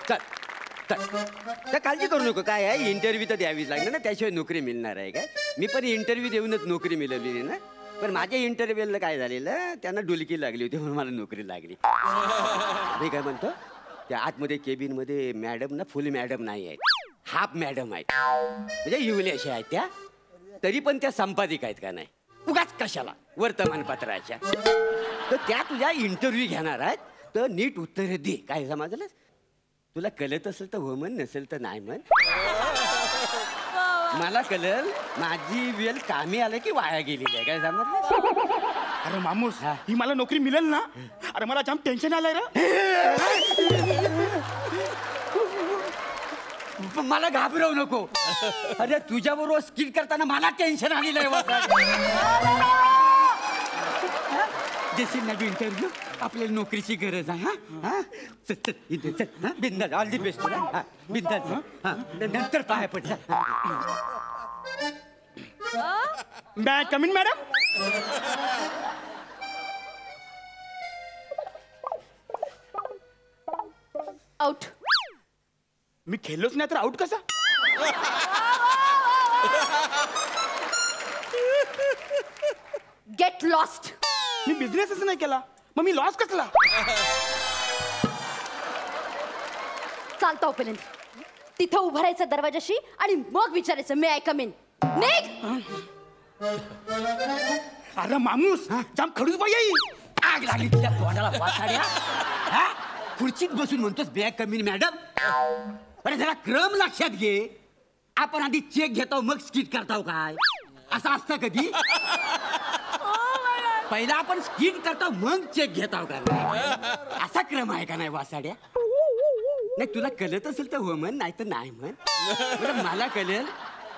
चल तर काळजी करू नको. काय आहे, इंटरव्ह्यू तर द्यावीच लागणार ना, त्याशिवाय नोकरी मिळणार आहे काय? मी पण इंटरव्ह्यू देऊनच नोकरी मिळवली ना. पण माझ्या इंटरव्ह्यूला काय झालेलं, त्यांना डुलकी लागली होती म्हणून मला नोकरी लागली. मी काय म्हणतो, त्या आतमध्ये केबिनमध्ये मॅडम ना फुल मॅडम नाही आहेत, हाफ मॅडम आहेत. म्हणजे युवले अशा आहेत त्या, तरी पण त्या संपादिक आहेत का नाही, उगाच कशाला वर्तमानपत्राच्या. तर त्या तुझ्या इंटरव्ह्यू घेणार आहेत, तर नीट उत्तर दे. काय समजलं? तुला कळत असेल तर हो म्हण, नसेल तर नाही म्हण. मला कळल माझी वेल कामी आलं की वाया गेलेली आहे. काय समजलं? अरे मामूस, ही मला नोकरी मिळेल ना? अरे मला जाम टेन्शन आलंय रे. मला घाबरवू नको. अरे तुझ्याबरोबर स्किट करताना मला टेन्शन आलेलं आहे. जशी नवी इंटरव्ह्यू, आपल्याला नोकरीची गरज आहे. हा चल चल इथे चल. हा बिंदास, ऑल दी बेस्ट. हा बिंदास. हा नंतर पाया पडला. मॅ कम इन मॅडम. आउट. मी खेळलोच नाही तर आउट कसा? Get lost. मी बिझनेसच नाही केला, मग मी लॉस कसला? चालतो पर्यंत तिथं उभं राहायचं दरवाजाशी आणि मग विचारायचं मे आय कम इन. निघ. अरे मामूस, जाम खडूस बाई. आग लागली तुझ्या तोंडाला वासाड्या. हा खुर्चीत बसून म्हणतोस बॅग कमी मॅडम. अरे जरा क्रम लक्षात घे. आपण आधी चेक घेतो मग स्किट करतो काय? असं असतं कधी? पहिला आपण स्किट करतो मग चेक घेतो का? असा क्रम आहे का नाही वासाड्या? नाही तुला कळत असेल तर हो म्हण, नाही तर नाही म्हण. मला कळेल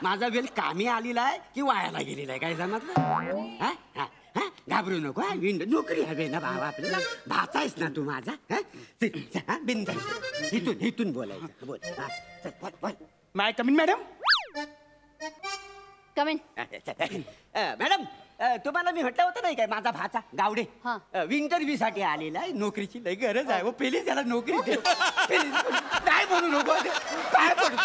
माझा वेल कामी आलेला आहे की वायाला गेलेला आहे. काय समजलं? हा हा हा घाबरू नको. हा नोकरी हवे ना भावा आपल्याला. भाचायस ना तू माझा. हा बिंदास. इथून बोलायचं. बोल. बोल बोल. May come in madam. Come in. Madam तुम्हाला मी म्हटलं होतं नाही काय, माझा भाचा गावडे इंटरव्ह्यू साठी आलेला आहे. नोकरीची लई गरज आहे. पहिली त्याला नोकरी दे. काय म्हणू नको. काय पडू.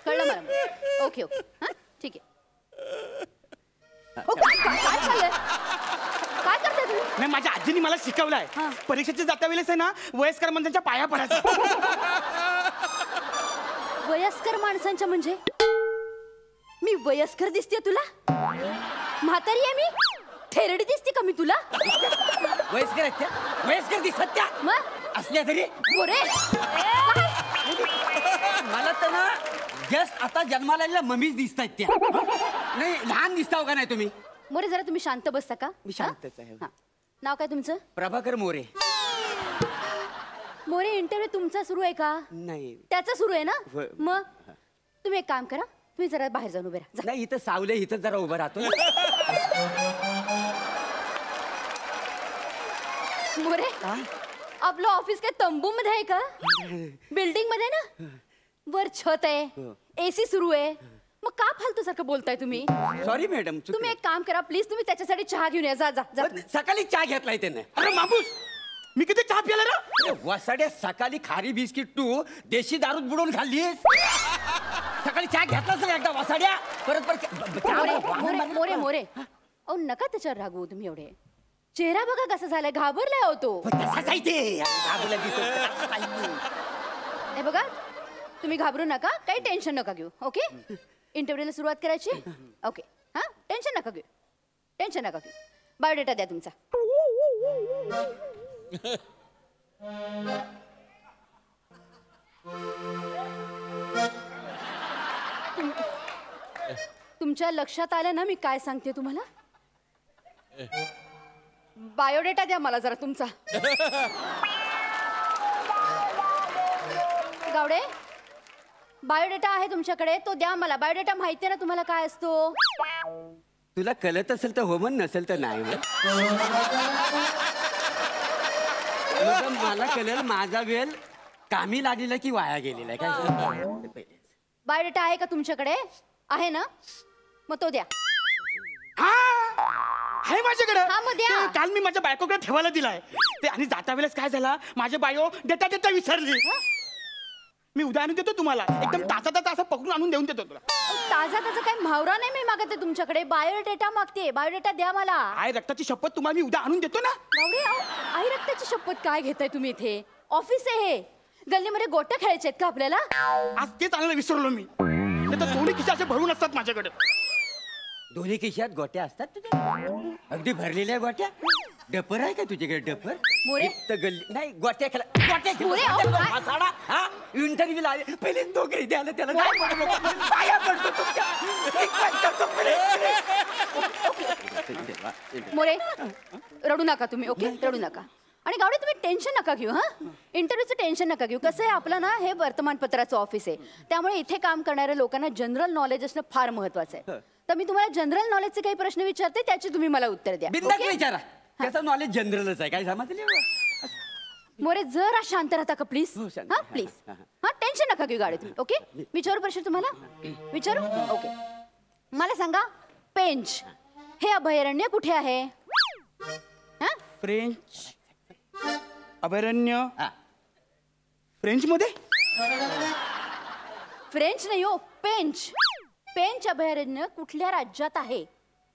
कळलं मला. Okay okay. हा ठीक आहे. काय चाललंय? काय करताय तुम्ही? नाही, माझ्या आजीने मला शिकवलंय, परीक्षेचे जाता वेळेस आहे ना वयस्कर माणसांच्या पाया पडायचं. वयस्कर माणसांच्या म्हणजे? मी वयस्कर दिसते तुला? म्हातारी आहे मी? थेरडी दिसते का मी तुला? वयस्कर आहेत त्या? वयस्कर दिसत त्या मग असल्या तरी मोरे मला तर ना जस्ट आता जन्माला आलेल्या मम्मीच दिसतायत त्या. नाही लहान दिसताव का नाही तुम्ही? मोरे जरा तुम्ही शांत बसता का? मी शांतच आहे. नाव काय तुमचं? प्रभाकर मोरे. मोरे इंटरव्ह्यू तुमचा सुरू आहे का? नाही त्याचा सुरू आहे ना? होय. मग तुम्ही एक काम करा, तुम्ही जरा बाहेर जाऊन उभे राहा. नाही इथं सावले, इथं जरा उभं राहतो. मोरे आपलं ऑफिस काय तंबू मध्ये आहे का? बिल्डिंग मध्ये ना? वर छत आहे, एसी सुरू आहे, मग का फालतू सारखं बोलताय तुम्ही? Sorry madam. तुम्ही एक काम करा प्लीज, तुम्ही त्याच्यासाठी चहा घेऊन या. जा जा जा. सकाळी चहा घेतलाय त्याने. अरे मामूस, मी किती चहा प्याला रे? वसाड्या सकाळी खारी बिस्किट तू देशी दारूत बुडवून खाल्लीस. सकाळी चहा घेतलाच नाही एकदा वसाड्या. परत मोरे मोरे मोरे मोरे अहो नका त्याच्यावर रागवू तुम्ही एवढे. चेहरा बघा कसा झालाय, घाबरलाय होतो. हे बघा तुम्ही घाबरू नका, काही टेन्शन नका घेऊ. ओके इंटरव्ह्यूला सुरुवात करायची. ओके हा टेन्शन नका घेऊ, टेन्शन नका घेऊ. बायोडेटा द्या तुमचा. तुमच्या लक्षात आलं ना मी काय सांगते तुम्हाला? बायोडेटा द्या मला जरा तुमचा. गावडे बायोडेटा आहे तुमच्याकडे, तो द्या मला. बायोडेटा माहिती आहे ना तुम्हाला काय असतो? तुला कळत असेल तर हो म्हण, नसेल तर नाही म्हण. मला कळेल माझा वेल कामी लागलेला की वाया गेलेला काय. बायोडेटा आहे का तुमच्याकडे? आहे ना? मग तो द्या. आहे माझ्याकडे. हा, मग द्या. ते काल मी माझ्या बायकोकडे ठेवायला दिलाय ते. आणि जाता वेळेस काय झाला, माझ्या बायो देता देता विसरली. मी उद्या आणून देतो तुम्हाला, एकदम ताजा असं पकडून आणून देऊन देतो तुला. ताजा काही म्हावरा नाही मी मागते तुमच्याकडे. बायोडेटा मागते, बायोडेटा द्या मला. आहे रक्ताची शपथ तुम्हाला मी उद्या आणून देतो ना. गावडे अहो, आई रक्ताची शपथ काय घेताय तुम्ही इथे? ऑफिस आहे हे. गल्लीमध्ये गोट्या खेळायचे आहेत का आपल्याला? आज तेच आणायला विसरलो मी. नाही तर दोन्ही खिसे असे भरून असतात माझ्याकडे. दोन्ही खिशात गोट्या असतात तुझ्या? अगदी भरलेल्या गोट्या? डपर आहे का तुझ्याकडे डपर? मोरे? गल्ली नाही, गोट्या खेळा. गोट्या मोरे, अहो, काय? इंटरव्ह्यू आले पहिले नोकरी द्यायला त्याला काय म्हणू नको. पाया पडतो तुमच्या. रिक्वेस्ट करतो पुढे. मोरे रडू नका तुम्ही. ओके रडू नका. आणि गावडे तुम्ही टेन्शन नका घेऊ. हा, इंटरव्ह्यूचं टेन्शन नका घेऊ. कसं आहे, आपलं ना हे वर्तमानपत्राचं ऑफिस आहे, त्यामुळे इथे काम करणाऱ्या लोकांना जनरल नॉलेज असणं फार महत्वाचं आहे. तर मी तुम्हाला जनरल नॉलेजचे काही प्रश्न विचारते, त्याची तुम्ही मला उत्तर द्या. बिंदास ओके? विचारा. त्याचं नॉलेज जनरलच आहे. काय समजले? मोरे जरा शांत राहता का प्लीज? हो, शांत. हा प्लीज. हा टेन्शन नका घेऊ गाडी तुम्ही. ओके विचारू प्रश्न तुम्हाला? विचारू. ओके मला सांगा, पेंच हे अभयारण्य कुठे आहे? हा फ्रेंच अभयारण्य हा. फ्रेंच मध्ये. फ्रेंच नाही हो, पेंच. पेंच अभयारण्य कुठल्या राज्यात आहे?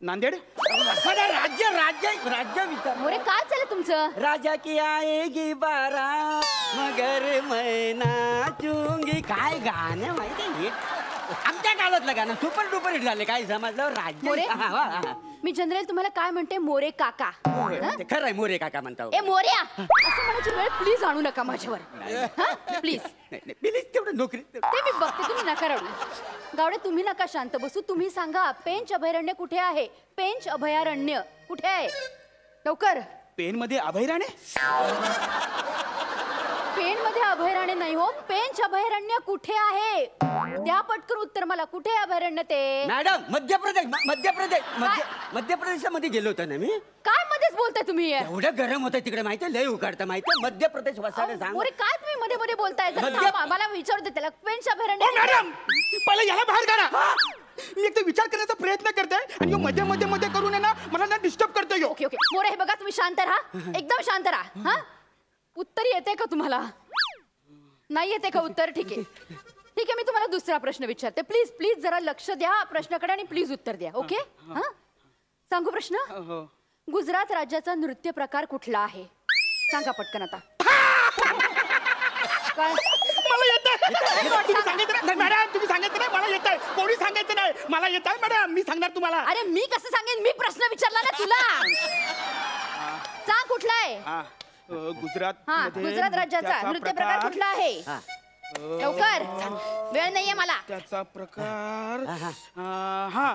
नांदेड. राज्य राज्य राज्य विचार. मोरे काय चाललं तुमचं? राजा की आएगी बारात मगर मैना चुंगी. काय गाणं माहिती आहे? आमच्या काळातलं गाणं सुपर डुपर हिट झाले. काय समजलं? राज्य. मोरे हा, हा, हा. मी जनरल तुम्हाला काय म्हणते, मोरे काका. हा? ते खरं आहे, मोरे काका म्हणता. ए मोर्या असं म्हणायची वेळ प्लीज आणू नका माझ्यावर. हा प्लीज. प्लीज तेवढं नोकरी. ते मी बघते, तुम्ही नका रडू. गावडे तुम्ही नका शांत बसू. तुम्ही सांगा, पेंच अभयारण्य कुठे आहे? पेंच अभयारण्य कुठे आहे? लवकर. पेन मध्ये अभयारण्य. पेन मध्ये अभयारण्य नाही हो, पेंच अभयारण्य कुठे आहे? द्या पटकन उत्तर मला. कुठे आहे अभयारण्य ते? मॅडम मध्य प्रदेश. मध्य प्रदेशामध्ये गेलो होतो ना मी. काय मध्येच बोलताय तुम्ही? एवढं गरम होतं तिकडे माहितीये, लय उकाडतं माहितीये. मध्य प्रदेश वसाडे सांग. मोरे काय तुम्ही मध्ये मध्ये बोलताय? जरा मध्य- थांबा, मला विचारू दे त्याला. पेंच ओ अभयारण्य. मॅडम पहिला याला बाहेर काढा. मी एक तर विचार करण्याचा प्रयत्न करते आणि ह्यो मध्ये मध्ये मध्ये करून आहे ना मला ना डिस्टर्ब करतोय. ओके ओके मोरे हे बघा, तुम्ही शांत राहा, एकदम शांत राहा. हा उत्तर येते का तुम्हाला? नाही येते का उत्तर? ठीक आहे ठीक आहे, मी तुम्हाला दुसरा प्रश्न विचारते. प्लीज प्लीज जरा लक्ष द्या प्रश्नाकडे आणि प्लीज उत्तर द्या. ओके हा सांगू प्रश्न? गुजरात राज्याचा नृत्य प्रकार कुठला आहे? सांगा पटकन आता. काय? मला येत तुम्ही सांगायचं नाही मॅडम. तुम्ही सांगायचं नाही मला येत आहे. कोणी सांगायचं नाही मला येत आहे मॅडम. मी सांगणार तुम्हाला. अरे मी कसं सांगेन? मी प्रश्न विचारला ना तुला. सांग कुठला आहे? गुजरात. हा गुजरात राज्याचा नृत्य प्रकार कुठला आहे? लवकर, वेळ नाहीये मला. त्याचा प्रकार हा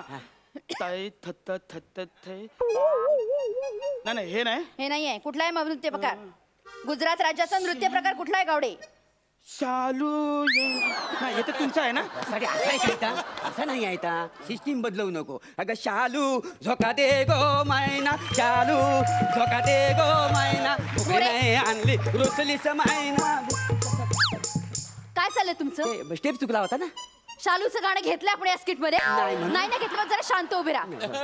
ताई थत थत नाही हे नाही. हे नाहीये. कुठला आहे मग नृत्य प्रकार? गुजरात राज्याचा नृत्य प्रकार कुठला आहे गावडे? शालू नाही हे तर तुमचं आहे ना. अरे असं आहे का? असं नाही आहे का? सिस्टीम बदलवू नको. अगं शालू झोका दे गो मैना, शालू झोका दे गो मैना, नाही आणली रुसलीस मैना. काय चाललंय तुमचं? स्टेप चुकला होता ना. शालूचं गाणं घेतलं आपण या स्किट मध्ये? नाही म्हणून. नाही ना घेतलं. जरा शांत उभे राहा.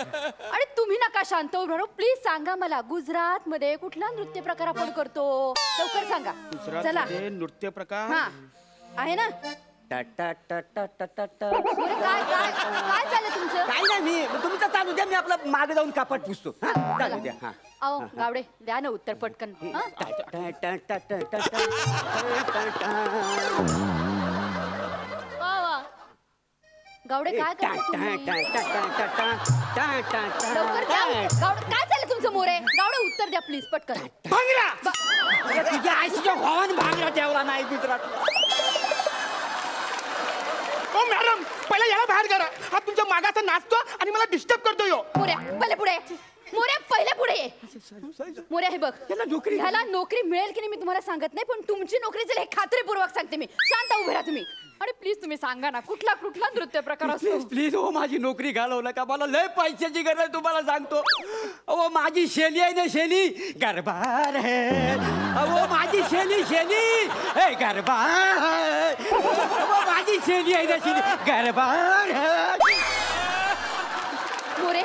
आणि तुम्ही नका शांत उभे राहू. प्लीज सांगा मला, गुजरात मध्ये कुठला नृत्य प्रकार आपण करतो? लवकर सांगा. चला. गुजरात नृत्य प्रकार हा आहे ना. टा टा टा टा टा टा टा. बरं, काय काय काय चाललंय तुमचं? काय नाही, मी तुमचं चालू द्या, मी आपलं मागे जाऊन कापड पुसतो. हा, चालू द्या. हा. अहो गावडे द्या ना उत्तर पटकन. हा? टा टा टा टा टा टा टा टा. वा वा. गावडे काय टा करताय टा तुम्ही? टा टा टा टा टा टा टा लवकर द्या. टा. गावडे काय चाललंय तुमचं? मोरे गावडे उत्तर द्या प्लीज पटकन. भांगरा. अगं, तुझ्या आईच्या भावानं भांगरा ठेवला नाही गुजरात. ओ मॅडम पहिला याला बाहेर करा. हा तुमच्या मागाचा नाचतो आणि मला डिस्टर्ब करतो यो. मोऱ्या पहिले पुढे. मोऱ्या पहिले पुढे ये. मोऱ्या हे बघ, याला नोकरी ह्याला नोकरी मिळेल की नाही मी तुम्हाला सांगत नाही, पण तुमची नोकरी जाईल हे खात्रीपूर्वक सांगते मी. शांत उभे राहा तुम्ही. आणि प्लीज तुम्ही सांगा ना, कुठला कुठला नृत्य प्रकार असतो? प्लीज प्लीज हो, माझी नोकरी घालवू नका. मला लय पैशाची गरज आहे, तुम्हाला सांगतो. अहो माझी शेली आहे ना, शेली गरबार है. अहो माझी शेली हे गरबार. अहो माझी शेली आहे ना, शेली गरबार है. मोरे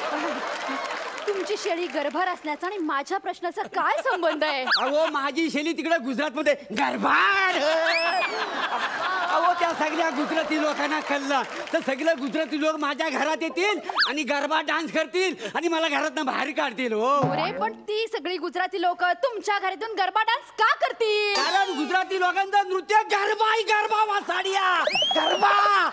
तुमची शेळी गर्भार असण्याचा आणि माझ्या प्रश्नाचा काय संबंध आहे? अहो माझी शेली तिकडे गुजरातमध्ये गरबाड. अहो त्या सगळ्या गुजराती लोकांना कळलं तर सगळे गुजराती लोक माझ्या घरात येतील आणि गरबा डान्स करतील आणि मला घरातनं बाहेर काढतील. हो अरे पण ती सगळी गुजराती लोक तुमच्या घरातून गरबा डान्स का करतील? कारण गुजराती लोकांचं नृत्य गरबाई गरबा वासाडिया गरबा.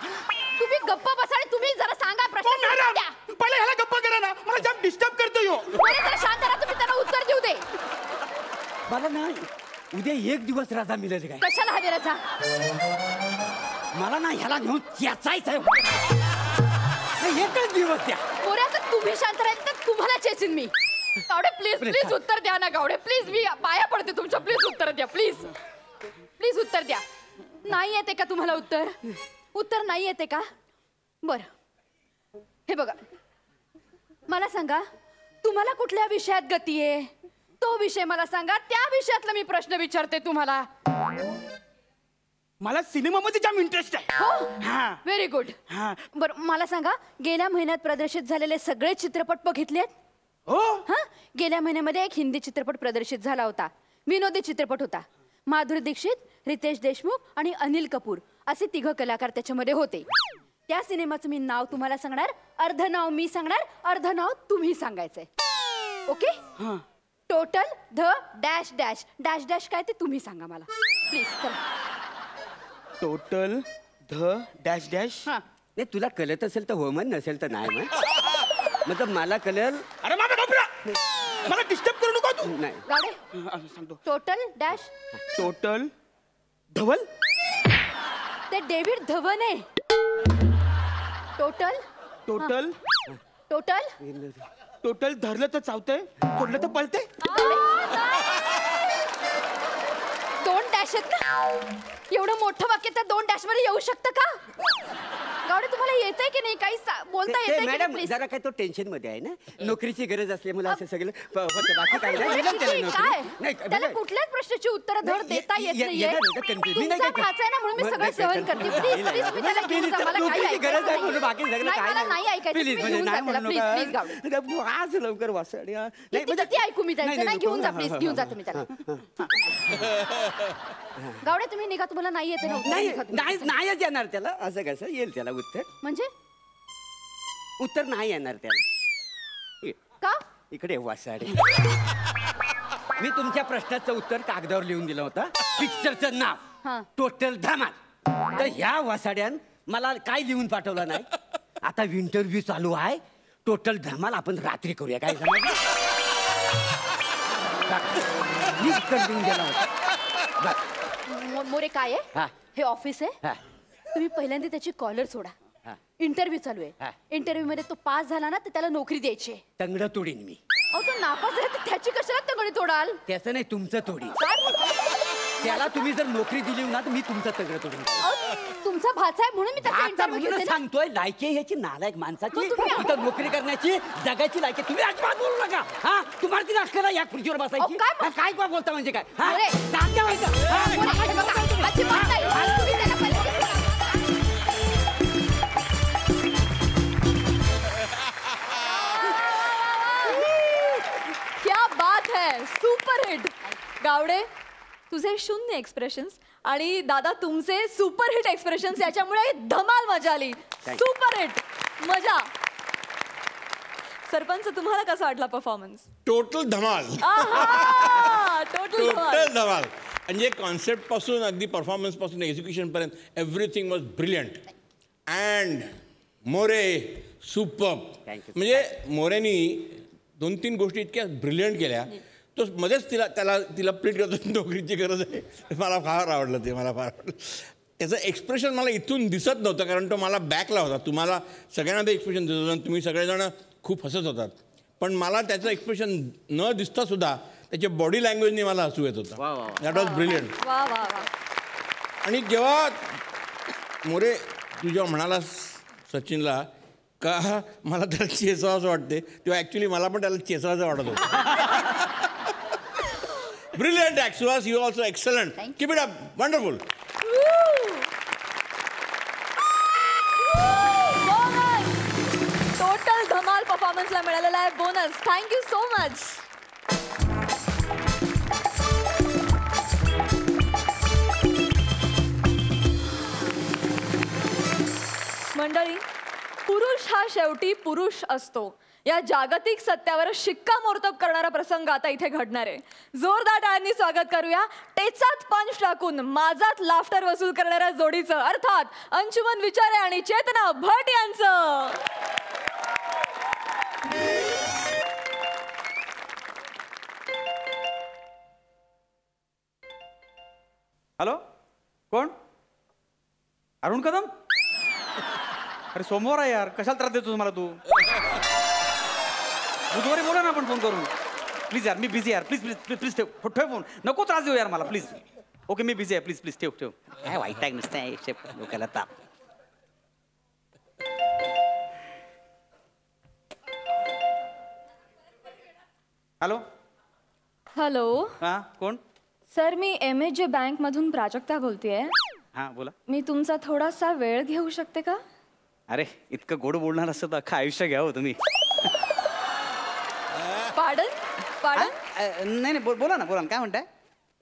तुम्ही गप्प बसा आणि तुम्ही जरा सांगा प्रश्न मॅडम द्या. पहिले ह्याला गप्पा करा ना, मला जाम डिस्टर्ब करतो यो. अरे जरा शांत राहा, तुम्ही त्यांना उत्तर देऊ दे. मला ना उद्या एक दिवस रजा मिळेल काय? कशाला हवी रजा? मला ना ह्याला घेऊन चेचायचंय. एकच दिवस द्या. मोरे आता तुम्ही शांत राहील तर तुम्हाला चेचीन मी. गावडे प्लीज प्लीज उत्तर द्या ना गावडे प्लीज, मी पाया पडते तुमच्या, प्लीज उत्तर द्या प्लीज प्लीज उत्तर द्या. नाही येते का तुम्हाला उत्तर? उत्तर नाही येते का? बरं हे बघा, मला सांगा तुम्हाला कुठल्या विषयात गती आहे? तो विषय मला सांगा, त्या विषयातला मी प्रश्न विचारते तुम्हाला. मला सिनेमामध्ये जाम इंटरेस्ट आहे. हो हा. Very good. हा. बरं मला सांगा, गेल्या महिन्यात प्रदर्शित झालेले सगळे चित्रपट बघितलेत? हो हा, गेल्या महिन्यामध्ये एक हिंदी चित्रपट प्रदर्शित झाला होता. विनोदी चित्रपट होता. माधुरी दीक्षित, रितेश देशमुख आणि अनिल कपूर असे 3 कलाकार त्याच्यामध्ये होते. त्या सिनेमाचं मी नाव तुम्हाला सांगणार, अर्ध नाव मी सांगणार, अर्ध नाव तुम्ही सांगायचंय. ओके? टोटल ध डॅश डॅश डॅश डॅश काय ते तुम्ही सांगा मला प्लीज. चला. टोटल ध डॅश डॅश. हा. नाही तुला कळत असेल तर हो म्हण, नसेल तर नाही म्हण. मतलब मला कळेल. अरे मागे डोपरा, मला डिस्टर्ब करू नको तू. नाही गावडे सांगतो. Total dash. टोटल धवल. ते डेव्हिड धवन आहे. टोटल टोटल टोटल टोटल धरलं तर चावतंय, सोडलं तर पळते. 2 डॅश आहेत ना? एवढं मोठं वाक्य त्या 2 डॅश मध्ये येऊ शकतं का? गावडे तुम्हाला येतंय की नाही? काही बोलता ते येतंय की मॅडम नाही? जरा काय तो टेन्शन मध्ये आहे ना, नोकरीची गरज असल्यामुळे असं सगळं होतं. बाकी काय नाही. प्लीज मिळेल त्याला काय? नोकरी. नाही, त्याला म्हणजे- कुठल्याच प्रश्नाची उत्तर धड नाही, देता येत ये- नाहीये. येणार होतं confuse. मी नाही तुमचा काय- भाचा आहे ना म्हणून मी मग सगळं नाही सहन काय- करते. नाही, प्लीज नाही, प्लीज तुम्ही त्याला नाही, घेऊन जा. मला काही नोकरीची गरज आहे ऐकायचं म्हणून बाकी नाही. सगळं नाही, काय मला नाही ऐकायचं. प्लीज तुम्ही म्हणजे घेऊन जा नाही त्याला. म्हणू प्लीज प्लीज नका. गावडे. आज लवकर वासाडी. किती ऐकू मी त्याचं? नाही घेऊन जा प्लीज, घेऊन जा तुम्ही त्याला. गावडे तुम्ही निघा, तुम्हाला नाही येते ना उत्तर, नाही निघा तुम्ही. नाही नाहीच येणार त्याला. असं कसं येईल त्याला उत्तर? म्हणजे उत्तर नाही येणार त्याला. का? इकडे वासाडे. मी तुमच्या प्रश्नाचं उत्तर कागदावर लिहून दिलं होतं. पिक्चरचं हा. नाव टोटल धमाल. तर ह्या वासाड्यान मला काय लिहून पाठवलं नाही. आता इंटरव्ह्यू चालू आहे. टोटल धमाल आपण रात्री करूया. काय समजलं? मी उत्तर लिहून दिलं होतं. बरं. मोरे काय आहे? हा. हे ऑफिस आहे. हा. तुम्ही पहिल्यांदा त्याची कॉलर सोडा. हा. इंटरव्ह्यू चालू हा. आहे. इंटरव्ह्यू मध्ये तो पास झाला ना तर त्याला नोकरी द्यायची आहे. तंगड तोडीन मी. अहो तो नापास आहे तर त्याची कशाला तंगडी तोडाल? त्याचं नाही, तुमचं तोडी. काय बोलता? त्याला तुम्ही जर नोकरी दिली ना तर मी तुमचं तंगड तोडीन. अहो, तुमचा भाचा आहे म्हणून मी त्याचा आता इंटरव्ह्यू म्हणून घेते ना. सांगतोय, लायकी आहे ह्याची नालायक माणसाची. मग तुम्ही- इथं नोकरी करण्याची, जगाची लायकी. तुम्ही अजिबात बोलू नका. हा तुम्हाला ती अक्कल आहे या खुर्चीवर बसायची? काय हा, काय काय बोलता म्हणजे काय? हा? अरे. सांगा व्हायचं. हा, मोरे, हे बघा, अजिबात नाही. तुम्ही त्याला पहिले सोडा. क्या बात है, सुपर हिट. गावडे तुझे 0 एक्सप्रेशन्स आणि दादा तुमचे सुपर हिट एक्सप्रेशन्स, याच्यामुळे धमाल मजा आली. you. सुपर हिट मजा. सरपंच तुम्हाला कसा वाटला परफॉर्मन्स? टोटल धमाल. टोटल टोटल धमाल म्हणजे कॉन्सेप्ट पासून अगदी परफॉर्मन्स पासून एक्झिक्युशन पर्यंत everything was brilliant. And More super. Thank you. म्हणजे मोरेनी 2-3 गोष्टी इतक्या ब्रिलियंट केल्या. तो मध्येच तिला प्लीट करतो नोकरीची गरज आहे. मला फार आवडलं ते. मला फार आवडलं त्याचं एक्सप्रेशन. मला इथून दिसत नव्हतं कारण तो मला बॅकला होता. तुम्हाला सगळ्यांना ते एक्सप्रेशन दिसत होतं. तुम्ही सगळेजण खूप हसत होतात. पण मला त्याचं एक्सप्रेशन न दिसता सुद्धा त्याच्या बॉडी लँग्वेजने मला हसू येत होतं. वा, वा, वा. That was brilliant. वा वा वा. आणि जेव्हा मोरे तू जेव्हा म्हणालास सचिनला का मला त्याला चेसावं असं वाटते, तेव्हा ॲक्च्युली मला पण त्याला चेसावं वाटत होतं. Brilliant act Suhas. You also excellent. Keep it up. Wonderful. Total धमाल परफॉर्मन्स परफॉर्मन्सला मिळालेला आहे बोनस. Thank you so much. मंडळी, पुरुष हा शेवटी पुरुष असतो या जागतिक सत्यावर शिक्कामोर्तब करणारा प्रसंग आता इथे घडणार आहे. जोरदार टाळ्यांनी स्वागत करूया टेचात पंच टाकून माझात लाफ्टर वसूल करणाऱ्या जोडीचं, अर्थात अंशुमन विचारे आणि चेतना भट यांचं. हॅलो, कोण? अरुण कदम? अरे सोमवार आहे यार, कशाला त्रास देतो तुम्हाला तू? बुधवारी बोला ना आपण फोन करून. प्लीज यार, मी बिझी यार. प्लीज प्लीज प्लीज प्लीज ठेव ठेव फोन. नको त्रास देऊ यार मला प्लीज. ओके, मी बिझी आहे. प्लीज प्लीज ठेव ठेव. काय वाईट आहे नुसतं डोक्याला ताप. हॅलो. हॅलो हां, कोण? सर, मी MAJ बँकमधून प्राजक्ता बोलतेय. हां, बोला. मी तुमचा थोडासा वेळ घेऊ शकते का? अरे, इतकं गोड बोलणार असतं तर अख्खं आयुष्य घ्यावं तुम्ही. पाडन पाडन. नाही नाही, बोला ना, बोला ना, काय म्हणताय?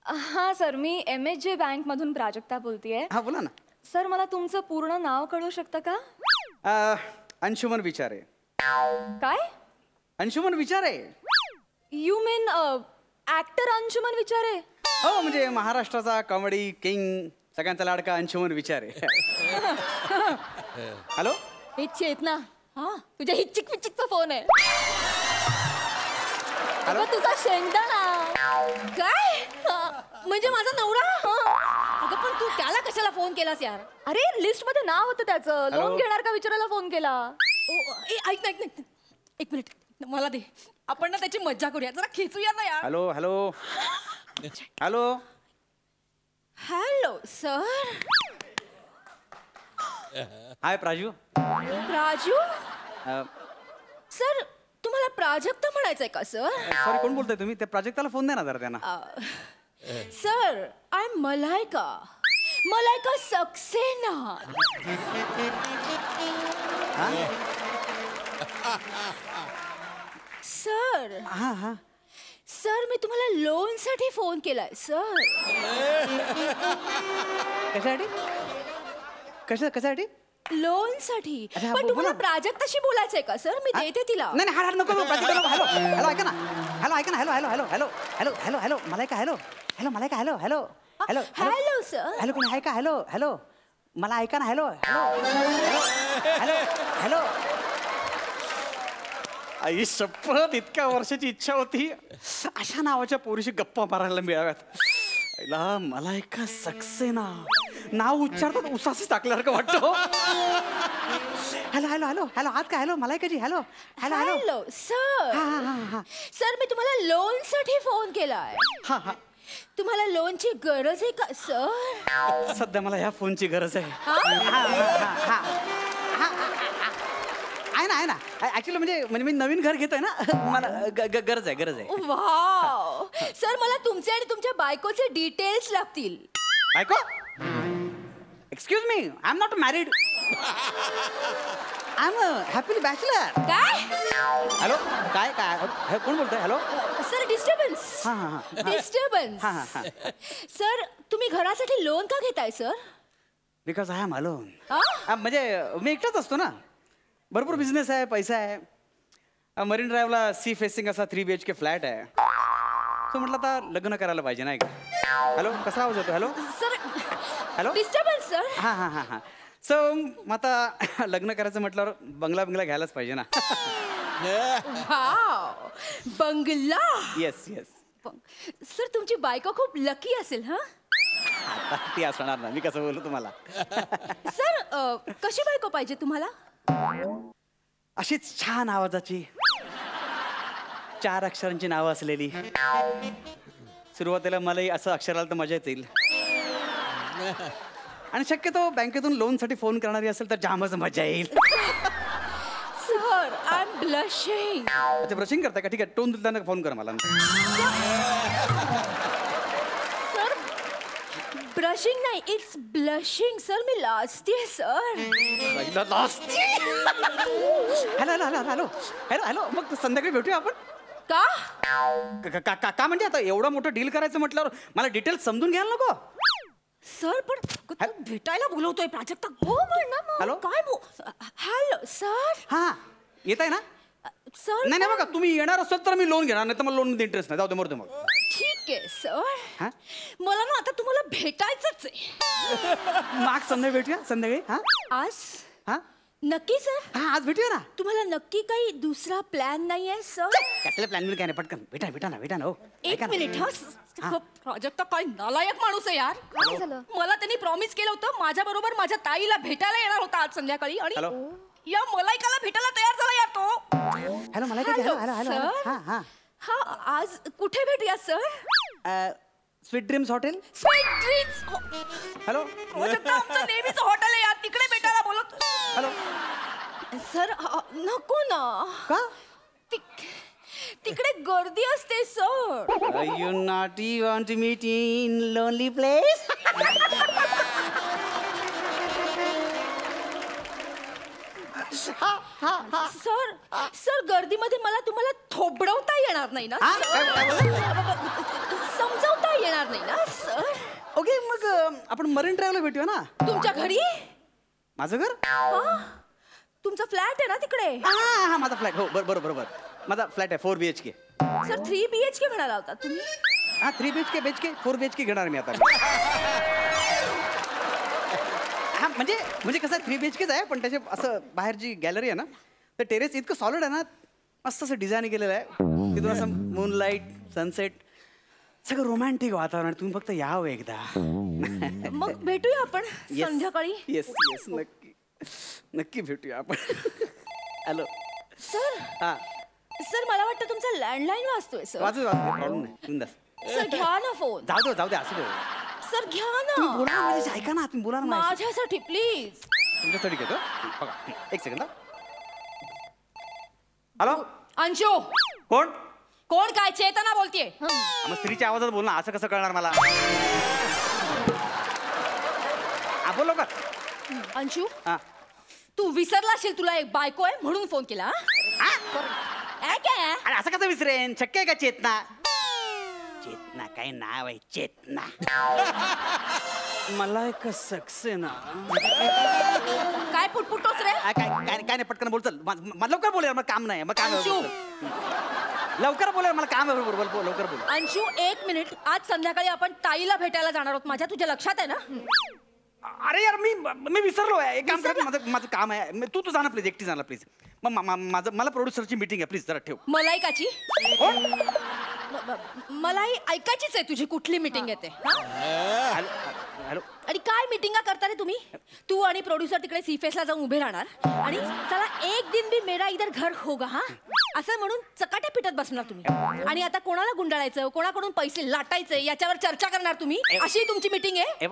हां सर, मी MAJ बँकमधून प्राजक्ता बोलतेय. हां, बोला ना. सर, मला तुमचं पूर्ण नाव कळू शकतं का? अंशुमन विचारे. काय? अंशुमन विचारे. यू मीन ऍक्टर अंशुमन विचारे? हो, म्हणजे महाराष्ट्राचा कॉमेडी किंग, सगळ्यांचा लाडका अंशुमन विचारे. हॅलो. हे चेतना, हा तुझ्या हिच्चिक पिच्चिकचा फोन आहे. अगं तुझा शेंगदाणा. काय? म्हणजे माझा नवरा? अगं पण तू त्याला कशाला फोन केलास यार? अरे लिस्ट मध्ये नाव होतं त्याचं. लोन घेणार का विचारायला फोन केला. ऐक ना एक मिनिट मला दे. आपण ना त्याची मज्जा करूया, जरा खेचूया ना यार. Hello hello hello. Hello sir. Hi Praju. Raju sir, तुम्हाला प्राजक्ता म्हणायचंय का सर? सॉरी, कोण बोलताय तुम्ही? त्या प्राजक्ताला फोन द्या ना जरा त्यांना. Sir, I am Malaika. Malaika Saxena. Sir. हां हां. सर, मी तुम्हाला लोन साठी फोन केलाय सर. कशासाठी? कशासाठी? लोन साठी. अरे हा, पण तुम्हाला बोला. प्राजक्ताशी बोलायचंय का सर? मी देते तिला. नाही नाही, नको प्राजक्ता, हॅलो हॅलो, ऐका ना. हॅलो, ऐका ना. Hello hello hello hello hello hello hello Malaika. Hello hello Malaika. Hello hello hello hello sir. Hello, कोणी आहे का? हॅलो हॅलो, मला ऐका ना. Hello hello hello hello. आई शपथ, इतक्या वर्षाची इच्छा होती अशा नावाच्या पोरीशी गप्पा मारायला मिळाव्यात. मला एका सक्सेना नाव उच्चारतात उसाच टाकल्यासारखं वाटतं. हॅलो हॅलो हॅलो हॅलो, आत का? हॅलो मला जी. Hello hello hello hello sir. हा. सर, मी तुम्हाला लोन साठी फोन केलाय. हा हा. तुम्हाला लोनची गरज आहे का सर? सध्या मला ह्या फोनची गरज आहे. आहे ना. ऍक्च्युली म्हणजे मी नवीन घर घेतोय ना, मला गरज आहे. वाव. सर, मला तुमचे आणि तुमच्या बायकोचे डिटेल्स लागतील. बायको? Excuse me, I am not married. I am happily bachelor. काय? हॅलो, काय कोण बोलतोय? Hello sir, disturbance. Disturbance. Sir, तुम्ही घरासाठी लोन का घेताय sir? Because I am alone. हा? म्हणजे मी एकटाच असतो ना. भरपूर बिझनेस आहे, पैसा आहे. मरीन ड्राईव्हला सी फेसिंग असा 3 BHK फ्लॅट आहे. सो म्हटलं आता लग्न करायला पाहिजे नाही का? हॅलो, कसा आवाज येतो? Hello sir. Hello. Disturbance sir. हां. सो मग आता लग्न करायचं म्हटल्यावर बंगला घ्यायलाच पाहिजे ना. वाव. बंगला. येस. सर, तुमची बायको खूप लकी असेल. हा आता ती असणार ना, मी कसं बोलू तुम्हाला. सर, कशी बायको पाहिजे तुम्हाला? अशीच छान आवाजाची, 4 अक्षरांची नावं असलेली. सुरुवातीला मलाही असं अक्षर आलं तर मजा येईल. आणि शक्यतो बँकेतून लोनसाठी फोन करणारी असेल तर जामच मजा येईल. Sir, I am blushing. अच्छा, ब्रशिंग करता का? ठीक आहे, टोन दिल्यानंतर फोन कर मला. सर, ब्रशिंग नाही इट्स ब्लशिंग सर मी लाजते sir. Hello hello hello hello hello hello मग संध्याकाळी भेटूया आपण. का का म्हणजे आता एवढं मोठं डील करायचं म्हटल्यावर मला डिटेल्स समजून घ्यायला नको. सर पण तू भेटायला बोलवतोय प्राजक्ता हो म्हण ना मग. हॅलो? काय हॅलो सर. हा येत आहे ना. सर नाही नाही बघा तुम्ही येणार असाल तर मी लोन घेणार नाही तर मला लोन इंटरेस्ट नाही. जाऊ दे मरतो मग. ठीक आहे सर. हा मला ना आता तुम्हाला भेटायचंच आहे. माग संध्याकाळी भेटूया संध्याकाळी. हा आज हा नक्की सर. हा आज भेटूया ना. तुम्हाला नक्की काही दुसरा प्लॅन नाहीये सर. कसले प्लॅन काय नाही पटकन भेटा ना हो. एक ऐका ना. मिनिट हा प्राजक्ता काय नालायक माणूस आहे यार. काय झालं? मला त्यांनी प्रॉमिस केलं होतं माझ्या बरोबर माझ्या ताईला भेटायला येणार होता आज संध्याकाळी आणि हॅलो? या मलायकाला भेटायला तयार झाला यार तो. हॅलो मला काय हॅलो हॅलो हॅलो सर? हा हा हा आज कुठे भेटूया sir. Sweet dreams hotel. Sweet dreams. Hello Prajakta आमचं नेहमीचं हॉटेल आहे यार तिकडे भेटायला बोलत. हॅलो सर नको ना. का तिकडे गर्दी असते sir. You naughty want to meet in lonely place. Sir sir गर्दीमध्ये मला तुम्हाला थोबडवता येणार नाही ना समजावता येणार नाही ना सर. ओके मग आपण मरीन ड्राईव्हला भेटूया ना. तुमच्या घरी माझं घर. तुमचा फ्लॅट आहे ना तिकडे. हा हा माझा फ्लॅट हो बरोबर बरोबर माझा फ्लॅट आहे 4 BHK. सर 3 BHK म्हणाला होता तुम्ही. हा 3 BHK 4 BHK घेणार मी आता. हा म्हणजे कसं आहे 3 BHKच आहे पण त्याचे असं बाहेर जी गॅलरी आहे ना तर टेरेस इतकं सॉलिड आहे ना मस्त असं डिझाईन केलेलं आहे. तिथून असं मूनलाईट सनसेट सगळं रोमॅन्टिक वातावरण. तुम्ही फक्त यावं एकदा. मग भेटूया आपण संध्याकाळी. येस येस नक्की नक्की भेटूया आपण. हॅलो सर हा सर मला वाटतं तुमचा लँडलाईन वाजतोय सर. वाचू प्रॉब्लेम नाही बिंदास. सर घ्या ना फोन. जाऊ दे असू दे. सर घ्या तुम्ही ना बोला ना माझ्याशी. ऐका ना तुम्ही बोला ना माझ्याशी. माझ्यासाठी प्लीज. तुमच्यासाठी घेतो बघा एक सेकंद. हॅलो अंशू कोण कोण काय चेतना बोलतीये. मग स्त्रीच्या आवाजात बोल ना असं कसं कळणार मला. हा बोलो का. अंशू हा तू विसरला असेल तुला एक बायको आहे म्हणून फोन केला. काय अरे असं कसं विसरेन. शक्य आहे का चेतना. चेतना काय नाव आहे चेतना. मला एक सक्सेना. काय पुटपुटतोस रे. काय नाही पटकन बोल चल. मला लवकर बोल यार मला काम नाही मग काम अंशू. लवकर बोल मला काम आहे बरोबर बोल लवकर बोल. अंशू 1 मिनिट आज संध्याकाळी आपण ताईला भेटायला जाणार आहोत माझ्या तुझ्या लक्षात आहे ना. अरे यार मी विसरलो आहे. एक काम कर माझं काम आहे. तू जाणार प्लीज एकटी जाणार प्लीज. माझं मला प्रोड्युसरची मीटिंग आहे प्लीज जरा ठेव. मलायकाची मलाही ऐकायचीच आहे तुझी कुठली मीटिंग येते. हॅलो आणि काय मीटिंगा करता रे तुम्ही. तू आणि प्रोड्युसर तिकडे सीफेसला जाऊन उभे राहणार आणि चला एक दिन भी मेरा इधर घर होगा हा असं म्हणून चकाट्या पिटत बसणार तुम्ही. आणि आता कोणाला गुंडाळायचं कोणाकडून पैसे लाटायचे याच्यावर चर्चा करणार तुम्ही. अशी तुमची मीटिंग आहे.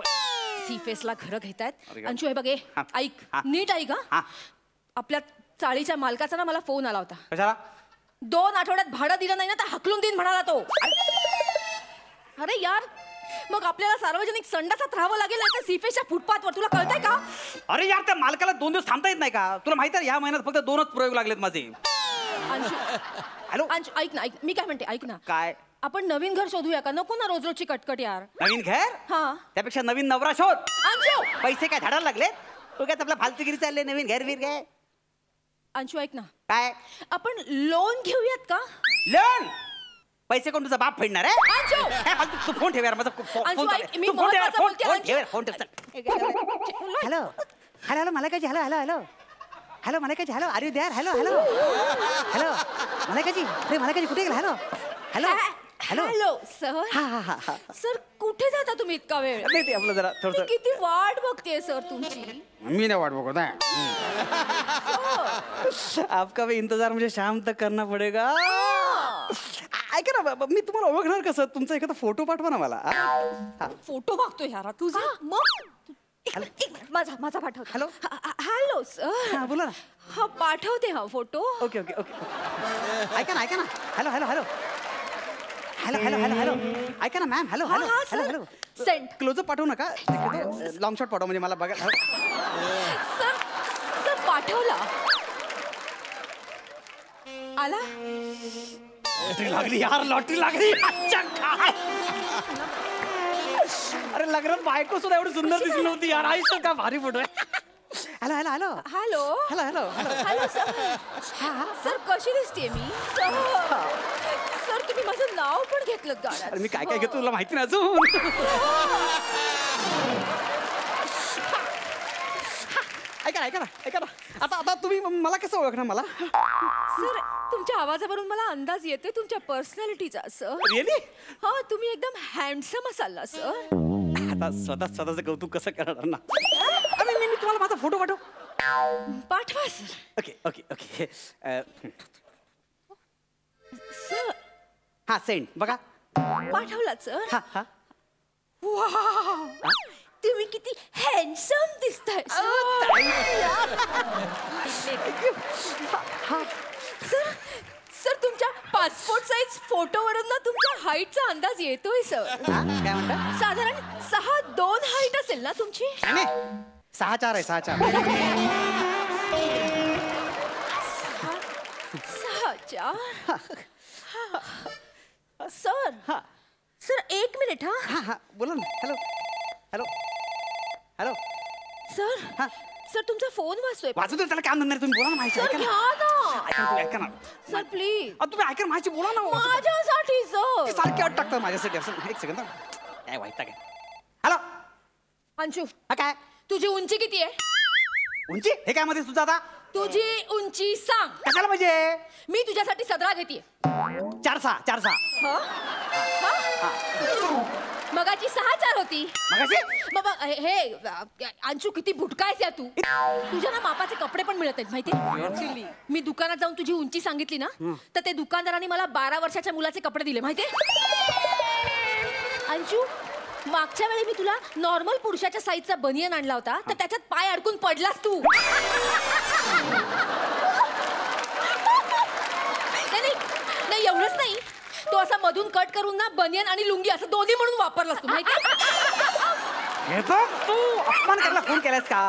सीफेसला घरं घेतायत. अंशू हे बघ ऐक नीट ऐक हा. आपल्या चाळीच्या मालकाचा ना मला फोन आला होता. कशाला. 2 आठवड्यात भाडं दिलं नाही ना तर हकलून देईन म्हणाला तो. अरे यार मग आपल्याला सार्वजनिक संडासात राहावं लागेल नाही तर सीफेसच्या फुटपाथवर. तुला कळतंय का. अरे यार त्या मालकाला 2 दिवस थांबता येत नाही का. तुला माहिती आहे ह्या महिन्यात फक्त 2च प्रयोग लागलेत माझे. अंशू हॅलो अंशू ऐक ना मी काय म्हणते ऐक ना. काय आपण नवीन घर शोधूया का. नको ना रोज रोजची कटकट यार. नवीन घर. हा त्यापेक्षा नवीन नवरा शोध. अंशू पैसे काय झाडायला लागलेत. तू काय आपला फालतूगिरी चालले. नवीन घर बीर काय. अंशू ऐक ना काय आपण लोन घेऊयात का. लोन. पैसे कोण तुझा बाप फेडणार आहे. अंशू काय फालतू. तू फोन ठेव यार माझा अंशू ऐक मी महत्त्वाचं बोलते. फोन ठेव फोन ठेव. हॅलो हॅलो हॅलो मला काय हॅलो हॅलो हॅलो हॅलो मला काय hello are you there. Hello hello hello मला काय अरे मला काय कुठे गेला. Hello hello hello hello sir. हा हा हा हा सर कुठे जाता तुम्ही इतका वेळ. नाही ते आपलं जरा मी थोडंसं. किती वाट बघते सर तुमची. मी नाही वाट बघत आहे. आपका भी इंतजार मुझे शाम तक करना पडेगा. ऐका ना मी तुम्हाला ओळखणार कसं. तुमचा एखादा फोटो पाठवा ना मला. फोटो मागतो यार तुझा. मग माझा पाठव. हॅलो. Hello sir. हा बोला ना. हा पाठवते हा फोटो. ओके ओके ओके ऐका ना hello hello hello hello hello hello hello hello ऐका ना मॅम. हॅलो हॅलो हा, hello sir. Hello send. Close up पाठवू नका, लॉंग शॉट पाठवा म्हणजे मला बघा. सर सर पाठवला. आला. लॉटरी लागली यार, लॉटरी लागली. अच्छा काय अरे लग्नात बायको सुद्धा एवढी सुंदर दिसली नव्हती यार. आयुष्य का भारी फोटो आहे. Hello hello hello hello hello hello hello. Hello sir. Sir कशी दिसतेय मी? सर तुम्ही माझं नाव पण घेतलं गाण्यात. अरे मी काय काय घेतो तुला माहिती नाही अजून. ऐका ना ऐका ना ऐका ना. आता आता तुम्ही मला कसं ओळखणार मला? सर तुमच्या आवाजावरून मला अंदाज येतोय तुमच्या पर्सनॅलिटीचा सर. रिअली? हा तुम्ही एकदम हँडसम असाल ना सर. आता स्वतःचं कौतुक कसं करणार ना. अरे मी तुम्हाला माझा फोटो पाठव. पाठवा sir. Okay okay okay. Sir हा सेंड बघा. पाठवलात सर. हा हा. वाव तुम्ही किती हँडसम दिसताय सर. सर तुमच्या पासपोर्ट साईज फोटोवरून ना तुमच्या हाईटचा अंदाज येतोय सर. काय म्हणता? साधारण 6'2" हाईट असेल ना तुमची? नाही 6'4" आहे 6'4". 6'4". सर सर एक मिनिट हा. हा हा बोला ना. Hello hello hello. सर हा. सर तुमचा फोन वाजतोय. वाजू दे त्याला काम नाही. तुम्ही बोला ना माझ्याशी. सर ऐका घ्या ना ना. ऐका ना तुम्ही ऐका ना. सर प्लीज तुम्ही ऐका ना माझ्याशी बोला ना. माझ्यासाठी सर. सारखे अट टाकतात माझ्यासाठी असं. एक सेकंद काय वाईट काय. हॅलो अंशू हा काय तुझी उंची किती आहे? उंची हे काय मध्ये तुझं आता? तुझी उंची सांग. कशाला पाहिजे? मी तुझ्यासाठी सदरा घेतीये. 4'6". मगाची 6'4" होती. मगाशी बाबा हे अंशू किती भुटकायस या तू. तुझ्या ना मापाचे कपडे पण मिळत आहेत माहितीये. मी दुकानात जाऊन तुझी उंची सांगितली ना तर ते दुकानदारांनी मला 12 वर्षाच्या मुलाचे कपडे दिले माहितीये. अंशू मागच्या वेळी मी तुला नॉर्मल पुरुषाच्या साईजचा बनियन आणला होता तर त्याच्यात पाय अडकून पडलास तू. नाही एवढंच नाही तो असा मधून कट करून ना बनियन आणि लुंगी असं दोन्ही म्हणून वापरलास तू माहिती. हे बघ तू अपमान करायला फोन केलास का?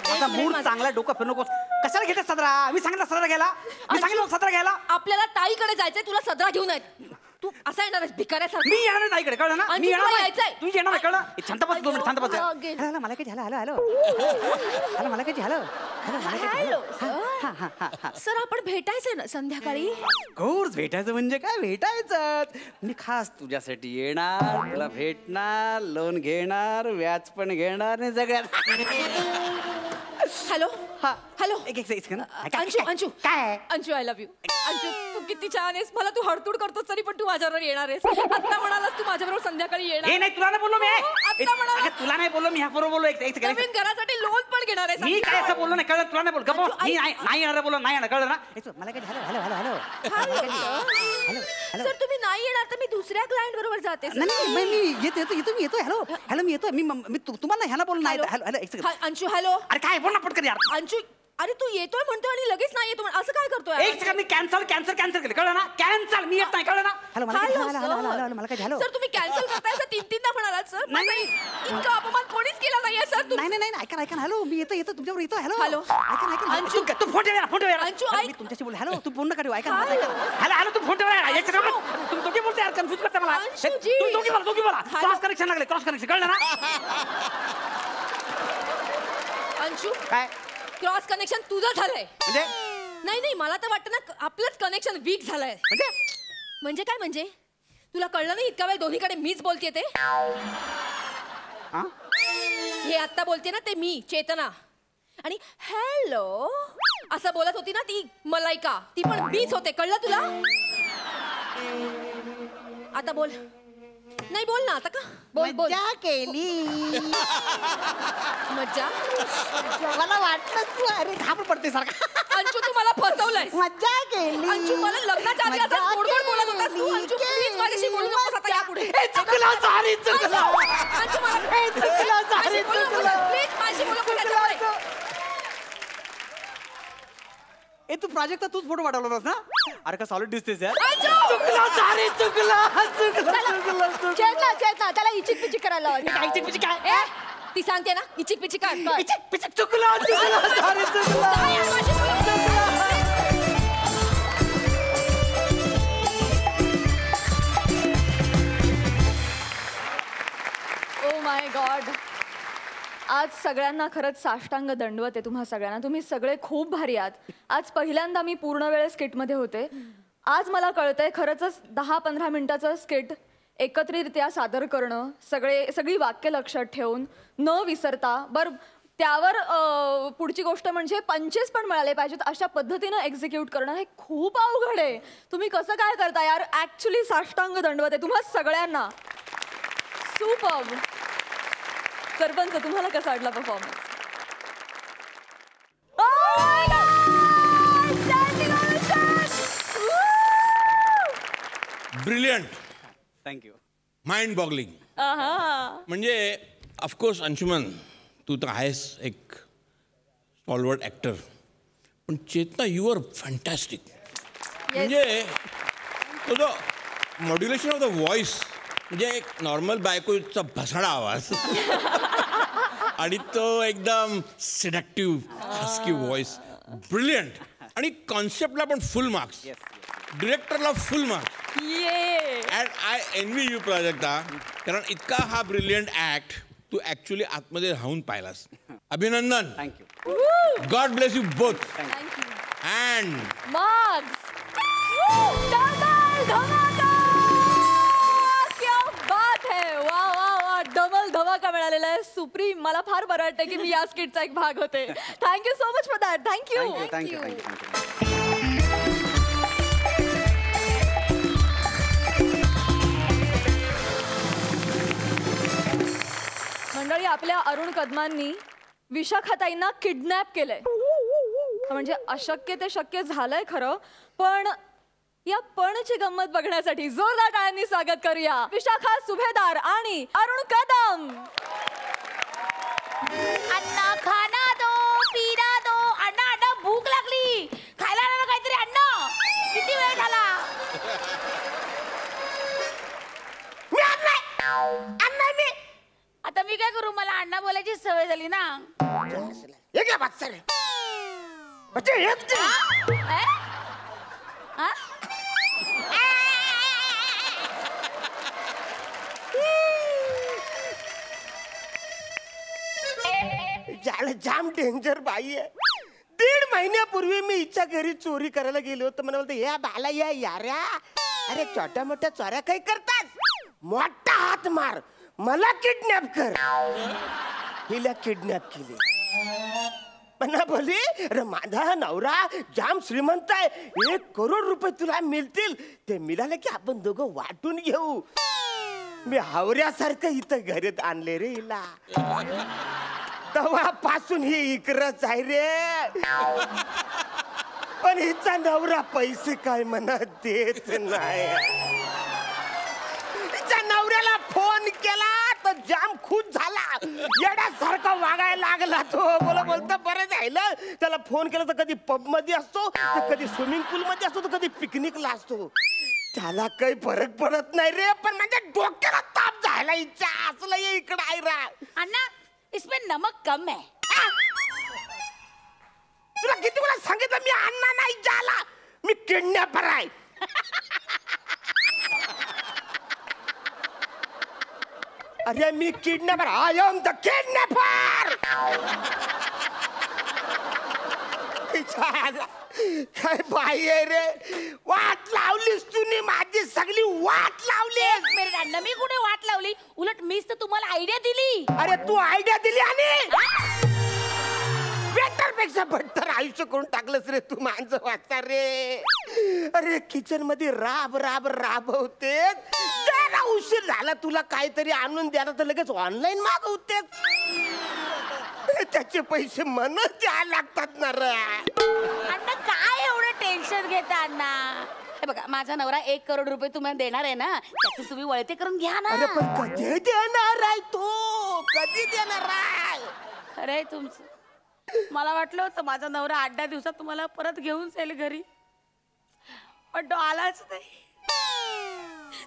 माझा मूड चांगला डोकं फिरू नकोस. कशाला घेते सदरा? मी सांगितलं सदरा घ्यायला. मी सांगितलं सदरा घ्यायला. आपल्याला ताईकडे जायचंय तुला सदरा घेऊन आहेत. तू असा येणार भिकाऱ्यासारखं. मी येणार नाही ताईकडे कळलं ना. मी येणार नाही. तू येणार नाही कळलं. शांत बस 2 मिनिट शांत बस. हॅलो मला काय झालं? हॅलो हॅलो हॅलो मला काय झालं? हॅलो मला काय झालं? सर आपण भेटायचंय ना संध्याकाळी? कोर्स भेटायचं म्हणजे काय भेटायचं. मी खास तुझ्यासाठी येणार, तुला भेटणार, लोन घेणार, व्याज पण घेणार नाही सगळ्यात. हॅलो हॅलो एक सेकंद. अंशू अंशू काय Anshu I love you. Anshu तू किती छान आहेस. मला तू हडतूड करतोस तरी पण तू माझ्याबरोबर येणार आहेस. आता म्हणालास तू माझ्याबरोबर संध्याकाळी येणार. हे नाही तुला नाही बोललो मी. आता म्हणाला तुला नाही बोललो मी. ह्या बरोबर बोललो. एक सेकंड. नवीन घरासाठी लोन पण घेणार आहेस. मी काय असं बोललो नाही कळलं. तुला नाही बोल गप्प. मी नाही येणार बोललो. नाही येणार कळलं ना. मला काय hello hello hello hello hello. Sir तुम्ही नाही येणार तर मी दुसऱ्या क्लायंट बरोबर जाते. नाही मी येतो. हॅलो हॅलो मी येतो. मी तुम्हाला ह्याला बोललो नाही. हॅलो हॅलो एक सेकंड. अंशू हॅलो. अरे काय बोल ना पटकन यार. अंशू अरे तू येतोय म्हणतोय आणि लगेच नाही येतो असं काय करतोय? एक सेकंड. मी कॅन्सल केलं कळलं ना. कॅन्सल मी येत नाही कळलं ना. हॅलो मला काय झालं? सर तुम्ही कॅन्सल करताय असं 3-3दा म्हणालात सर. नाही. इतका अपमान कोणीच केला नाहीये सर. नाही ऐका हॅलो मी येतो तुमच्यावर येतो. Hello hello. ऐका अंशू. तू फोन ठेव. अंशू, ऐक. मी तुमच्याशी बोल. हॅलो तू फोन नका ठेवू. ऐका हॅलो तू फोन ठेव. तुम्ही दोघे बोलते यार. कन्फ्युज करता मला. अंशूजी. तुम्ही दोघी बोला. क्रॉस कनेक्शन लागले. क्रॉस कनेक्शन कळलं ना. अंशू काय क्रॉस कनेक्शन तुझं झालंय. म्हणजे नाही मला तर वाटतं ना आपलंच कनेक्शन वीक झालंय. म्हणजे काय म्हणजे तुला कळलं नाही इतका वेळ दोन्हीकडे मीच बोलतेय ते. हे आता बोलते ना ते मी चेतना. आणि हॅलो असं बोलत होती ना ती मलायका. ती पण मीच होते. कळलं तुला? आता बोल. नाही बोल ना आता का. बोल मज्जा केली. मज्जा. मला वाटलं तू अरे घाबर पडते सारखा. अंशू तू मला फसवलंय. मज्जा केली. अंशू मला लग्नाच्या आधी असं गोड बोलत होतास तू. अंशू प्लीज माझ्याशी बोलू नकोस आता यापुढे. चुकलं सॉरी चुकलं. अंशू मला चुकलं सॉरी चुकलं. प्लीज माझी बोलू नको. तू प्रोजेक्टचा तूच फोटो पाठवला होतास ना. अरे का सॉलिड दिसतेस यार. चुकला सारे चुकला चुकला चुकला चेतना चेतना त्याला इचिक पिचिक करायला लावा. काय इचिक पिचिक काय? ए, ती सांगते ना इचिक पिचिक काय इचिक पिचिक चुकला चुकला सारे चुकला. Oh my God. आज सगळ्यांना खरंच साष्टांग दंडवत आहे तुम्हा सगळ्यांना. तुम्ही सगळे खूप भारी आहात. आज पहिल्यांदा मी पूर्ण वेळ स्किटमध्ये होते. आज मला कळतंय खरंच 10-15 मिनिटाचं स्किट एकत्रितरित्या सादर करणं, सगळी वाक्य लक्षात ठेवून न विसरता. बरं, त्यावर पुढची गोष्ट म्हणजे पंचेस पण मिळाले पाहिजेत अशा पद्धतीनं एक्झिक्यूट करणं हे खूप अवघड आहे. तुम्ही कसं काय करता यार. ॲक्च्युली साष्टांग दंडवत आहे तुम्हा सगळ्यांना. सुपर्ब. सरपंच तुम्हाला कसा वाटला performance. Brilliant, thank you. Mind boggling. म्हणजे ऑफकोर्स अंशुमन तू तर आहेस एक स्टॉलवर्ड ॲक्टर, पण चेतना यू आर फॅन्टॅस्टिक. म्हणजे तो जो मॉड्युलेशन ऑफ द व्हॉइस म्हणजे एक नॉर्मल बायकोचा भसाडा आवाज आणि तो एकदम सिडक्टिव्ह हस्की व्हॉइस. ब्रिलियंट. आणि कॉन्सेप्टला पण फुल मार्क्स, डिरेक्टरला full marks. And I envy you Prajakta, कारण इतका हा ब्रिलियंट ॲक्ट तू ॲक्च्युली आतमध्ये राहून पाहिलास. अभिनंदन. Thank you. God bless you both. And marks. Double धमाका मिळालेला आहे. सुप्रीम. मला फार बरं वाटतं की मी या स्किटचा एक भाग होते. Thank you so much for that. Thank you. Thank you thank you. मंडळी, आपल्या अरुण कदमांनी विशाखाताईंना किडनॅप केलंय. म्हणजे अशक्य ते शक्य झालंय खरं, पण या पणची गंमत बघण्यासाठी जोरदार टाळ्यांनी स्वागत करूया विशाखा सुभेदार आणि अरुण कदम. अण्णा खाना दो, पिना दो. अण्णा अण्णा भूक लागली, खायला आणा ना काहीतरी. अण्णा किती वेळ झाला. मी अण्णा मी आता मी काय करू. मला अण्णा बोलायची सवय झाली ना. हे घ्या बात सर. बच्चे हेच ते. हा? झालं जाम डेंजर बाई आहे. 1.5 महिन्यापूर्वी मी हिच्या घरी चोरी करायला गेलो होतो. मला बोलतो या बाला या याऱ्या. अरे छोट्या मोठ्या चोऱ्या काही करतात, मोठा हात मार, मला किडनॅप कर. हिला किडनॅप केले. म्हणा बोली अरे माझा नवरा जाम श्रीमंत आहे, 1 करोड रुपये तुला मिळतील. ते मिळाले की आपण दोघं वाटून घेऊ. मी हावऱ्यासारखं इथं घरात आणले रे हिला. तेव्हापासून ही इकडंच आहे रे. पण हिचा नवरा पैसे काय म्हणा देत नाही. हिच्या नवऱ्याला फोन केला तर जाम खुश झाला, येड्यासारखा वागायला लागला तो. बोलतो बरं झालं. त्याला फोन केला तर कधी पब मध्ये असतो, तर कधी स्विमिंग पूल मध्ये असतो, तर कधी पिकनिकला असतो. त्याला काही फरक पडत नाही रे. पण म्हणजे डोक्याला ताप झाला हिच्या. असलं ये इकडं आहे रा. अण्णा इसमें नमक कम है. तुला किती वेळा सांगितलं मी अण्णा नाही झाला, मी किडनॅपर आहे. अरे मी kidnapper. I am the kidnapper. काय बाई आहे रे. वाट लावलीस तुम्ही माझी सगळी वाट लावलीस. मेरे अण्णा मी कुठे वाट लावली. उलट मीच तर तुम्हाला आयडिया दिली. अरे तू आयडिया दिली आणि बेटर पेक्षा बट्टर आयुष्य करून टाकलंस रे तू. माणसं वाचता रे. अरे किचन मध्ये राब राब राबवते. जरा उशीर झाला तुला काहीतरी आणून द्यायला तर लगेच ऑनलाईन मागवते. त्याचे पैसे मनच द्यायला लागतात ना रे. अण्णा काय एवढं टेन्शन घेता अण्णा. हे बघा माझा नवरा 1 करोड रुपये तुम्हाला देणार आहे ना, त्यातून तुम्ही वळते करून घ्या ना. अरे पण कधी देणार आहे तो, कधी देणार आहे. खरंय तुमचं. मला वाटलं होतं माझा नवरा 8-10 दिवसात तुम्हाला परत घेऊन जाईल घरी. पण तो आलाच नाही.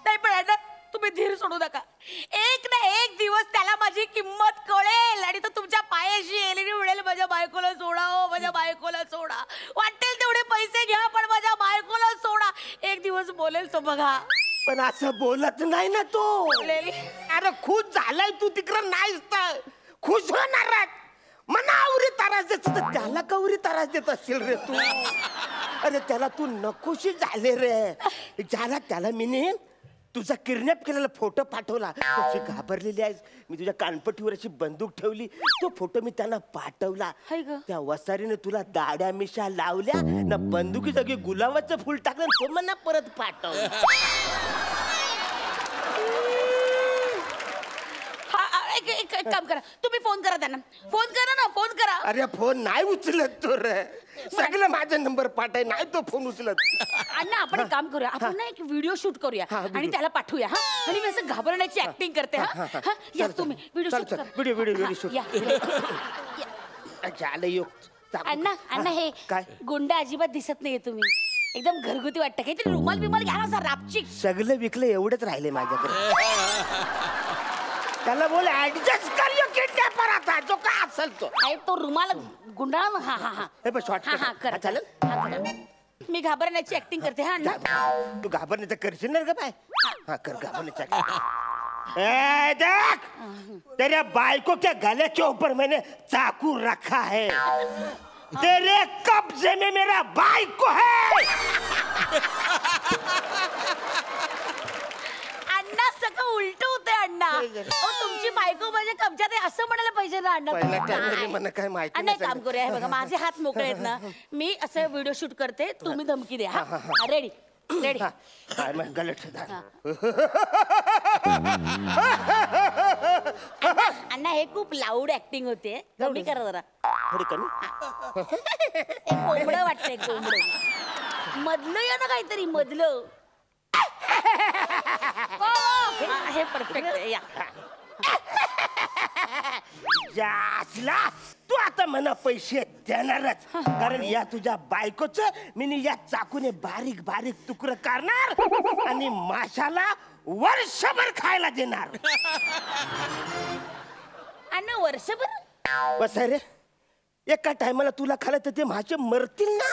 नाही पण अण्णा तुम्ही धीर सोडू नका. एक ना एक दिवस त्याला माझी किंमत कळेल आणि तो तुमच्या पायाशी येईल आणि म्हणेल माझ्या बायकोला सोडा, हो माझ्या बायकोला सोडा. वाटेल तेवढे पैसे घ्या पण माझ्या बायकोला सोडा. एक दिवस बोलेल तो बघा. पण असं बोलत नाही ना तो. अरे खुश झालाय तू तिकडं नाहीस तर खुश होणार. मना उरी तारास देत तर त्याला का उरी तारास देत असशील रे तू. अरे त्याला तू नकोशी झाले रे. ज्याला त्याला मी तुझा किडनॅप केलेला फोटो पाठवला. कशी घाबरलेली आहेस. मी तुझ्या कानपट्टीवर अशी बंदूक ठेवली. तो फोटो मी त्यांना पाठवला. त्या वसारीने तुला दाड्या मिशा लावल्या ना बंदुकी सगळी गुलाबाचं फुल टाकलं. तो म्हणा परत पाठवलं. एक काम करा तुम्ही फोन करा त्यांना. फोन करा ना फोन करा. अरे फोन नाही उचलत तो रे. सगळं माझा नंबर पाठाय नाही तो फोन उचलत. अण्णा आपण एक काम करूया. आपण ना एक व्हिडिओ शूट करूया आणि त्याला पाठवूया. हा आणि मी असं घाबरण्याची ऍक्टिंग करते. हा या तुम्ही व्हिडिओ शूट करा. व्हिडिओ शूट या. झालं योग. अण्णा अण्णा हे काय? गुंड अजिबात दिसत नाहीये तुम्ही. एकदम घरगुती वाटतं. काहीतरी रुमाल बिमाल घ्या ना सर. रापची सगळं विकलं एवढंच राहिले माझ्याकडे. त्याला बोल ऍडजस्ट कर यो किडनॅपर आता जो का असेल तो. आहे तो रुमाल गुंडाळा ना. हा हा हा हे बघ शॉर्ट. हा हा करा चालेल. हा, करा. मी घाबरण्याची ऍक्टिंग करते. हा अण्णा तू घाबरण्याचं करशील ना का बाय. हा कर घाबरण्याचं. ए देख तेरे बाइको के गले के ऊपर मैंने चाकू रखा है. तेरे कब्जे में मेरा बाइको है. अण्णा सगळं उलट होतंय अण्णा. तुमची बायको माझ्या कब्जात आहे असं म्हणायला पाहिजे ना अण्णा. मला काय माहिती अण्णा एक काम करूया. हे बघा माझे हात मोकळे आहेत ना. मी असं व्हिडिओ शूट करते. तुम्ही धमकी द्या. हा रेडी रेडी. गलत. अण्णा हे खूप लाऊड ऍक्टिंग होते. कमी करा जरा. थोडी कमी. कोंबडं वाटतंय कोंबडं. मधलं या ना काहीतरी मधलं. हे परफेक्ट आहे. या जासला तू आता मला पैसे देणारच. कारण या तुझ्या बायकोच मी या चाकूने बारीक बारीक तुकडं करणार आणि माशाला वर्षभर खायला देणार. अण्णा वर्षभर. बस रे एका टायमाला तुला खाल्लं तर ते मासे मरतील ना.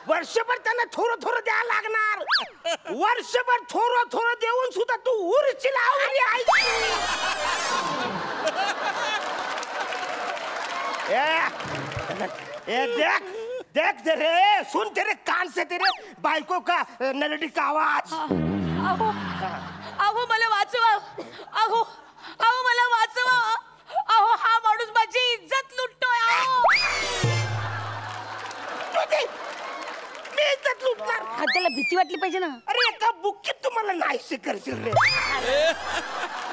वर्षभर त्यांना थोडं थोडं द्यायला लागणार. वर्षभर थोडं थोडं देऊन सुद्धा तू उरची लावली आहे. देख देख तेरे सुन तेरे कान से तेरे बायको का नलडी का आवाज. अहो अहो मला वाचवा. अहो अहो मला वाचवा. अहो हा माणूस माझी इज्जत लुटतोय. मी इज्जत लुटणार. त्याला भीती वाटली पाहिजे ना. अरे एका बुक्कीत तुम्हाला नाही करशील रे.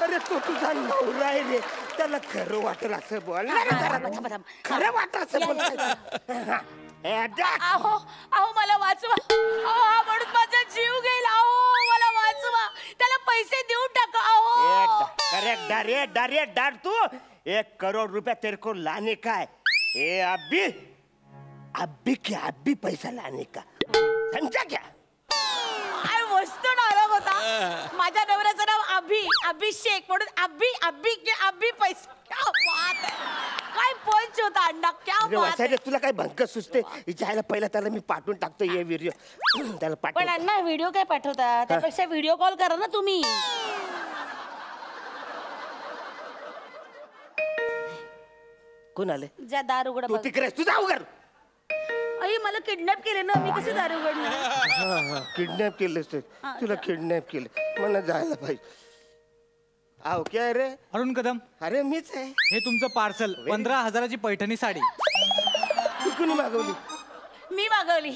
अरे तो तुझा नवरा आहे रे. त्याला खरं वाटेल असं बोल. खरं वाटत असं बोल. अहो अहो मला वाचवा. अहो हा माणूस माझा जीव घेईल. अहो मला वाचवा. त्याला पैसे देऊन टाका. अहो करेक्ट डारे डार तू 1 करोड़ रुपया तेरे को लाने का है. ये अभी पैसा लाने का. समझा क्या. काय मस्त डायलॉग होता. माझ्या नवऱ्याचं नाव अभिषेक म्हणून अभि पैसा. क्या बात है. काय पंच होता अण्णा. क्या बात है. तुला काय भंक सुचते. विचारायला पहिला त्याला मी पाठवून टाकतो ये व्हिडिओ. त्याला पण पाठव. अण्णा व्हिडिओ काय पाठवता. त्यापेक्षा व्हिडिओ कॉल करा ना तुम्ही. कोण आले. जा दार उघडा. तू तिकडे तुझा उघड. आई मला किडनॅप केले ना. मी कसे दार उघडणार. किडनॅप केलं तुला. किडनॅप केलं मला जायला पाहिजे. आहो क्या रे. अरुण कदम अरे मीच आहे. हे तुमचं पार्सल 15,000ची पैठणी साडी. तू कुणी मागवली. मी मागवली.